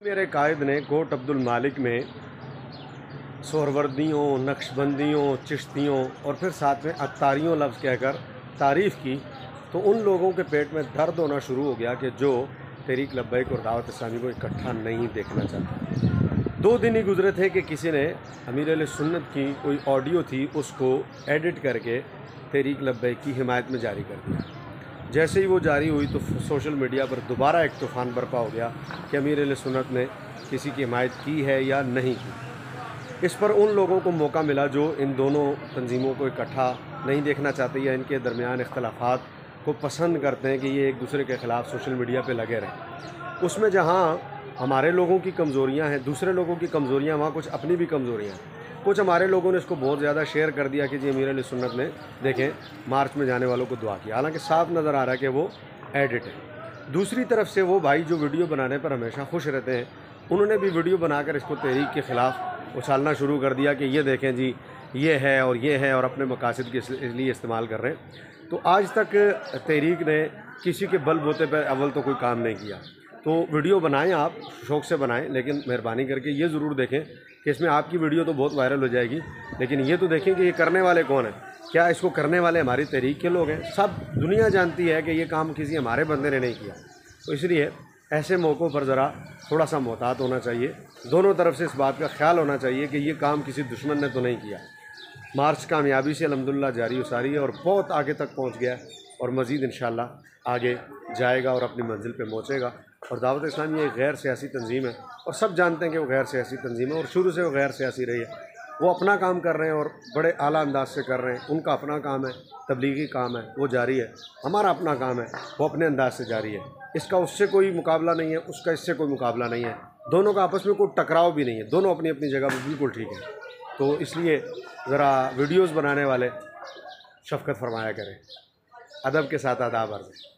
मेरे कायद ने कोट अब्दुल मालिक में सोहरवर्दियों, नक्शबंदियों, चिश्तियों और फिर साथ में अत्तारियों लफ्ज़ कहकर तारीफ़ की तो उन लोगों के पेट में दर्द होना शुरू हो गया कि जो तहरीक लब्बैक और दावत इस्लामी को इकट्ठा नहीं देखना चाहता। 2 दिन ही गुजरे थे कि किसी ने अमीर अहले सुन्नत की कोई ऑडियो थी उसको एडिट करके तहरीक लब्बैक की हिमायत में जारी कर दिया। जैसे ही वो जारी हुई तो सोशल मीडिया पर दोबारा एक तूफ़ान बरपा हो गया कि अमीर अहले सुन्नत ने किसी की हिमायत की है या नहीं की। इस पर उन लोगों को मौका मिला जो इन दोनों तंजीमों को इकट्ठा नहीं देखना चाहते या इनके दरमियान इख्तलाफात को पसंद करते हैं कि ये एक दूसरे के ख़िलाफ़ सोशल मीडिया पे लगे रहें। उसमें जहाँ हमारे लोगों की कमज़ोरियाँ हैं, दूसरे लोगों की कमज़ोरियाँ, वहाँ कुछ अपनी भी कमज़ोरियाँ हैं। कुछ हमारे लोगों ने इसको बहुत ज़्यादा शेयर कर दिया कि जी अमीर अहले सुन्नत ने देखें मार्च में जाने वालों को दुआ किया, हालांकि साफ नज़र आ रहा है कि वो एडिट है। दूसरी तरफ से वो भाई जो वीडियो बनाने पर हमेशा खुश रहते हैं, उन्होंने भी वीडियो बनाकर इसको तहरीक के ख़िलाफ़ उछालना शुरू कर दिया कि ये देखें जी ये है और अपने मकासद के लिए इस्तेमाल कर रहे हैं। तो आज तक तहरीक ने किसी के बल बोते पर अव्वल तो कोई काम नहीं किया। तो वीडियो बनाएं, आप शौक़ से बनाएं, लेकिन मेहरबानी करके ये ज़रूर देखें कि इसमें आपकी वीडियो तो बहुत वायरल हो जाएगी, लेकिन ये तो देखें कि ये करने वाले कौन हैं। क्या इसको करने वाले हमारी तहरीक के लोग हैं? सब दुनिया जानती है कि ये काम किसी हमारे बंदे ने नहीं किया। तो इसलिए ऐसे मौक़ों पर ज़रा थोड़ा सा मोहतात होना चाहिए, दोनों तरफ से इस बात का ख्याल होना चाहिए कि ये काम किसी दुश्मन ने तो नहीं किया। मार्च कामयाबी से अल्हम्दुलिल्लाह जारी सारी है और बहुत आगे तक पहुँच गया है और मज़ीद इंशाअल्लाह आगे जाएगा और अपनी मंजिल पे पहुँचेगा। और दावत इस्लामी एक गैर सियासी तंजीम है और सब जानते हैं कि वो गैर सियासी तंजीम है और शुरू से वो गैर सियासी रही है। वो अपना काम कर रहे हैं और बड़े आला अंदाज से कर रहे हैं। उनका अपना काम है, तबलीगी काम है, वो जारी है। हमारा अपना काम है, वो अपने अंदाज से जारी है। इसका उससे कोई मुकाबला नहीं है, उसका इससे कोई मुकाबला नहीं है। दोनों का आपस में कोई टकराव भी नहीं है, दोनों अपनी अपनी जगह पर बिल्कुल ठीक है। तो इसलिए ज़रा वीडियोज़ बनाने वाले शफ़क़त फरमाया करें, अदब के साथ आदाब अर्ज़ है।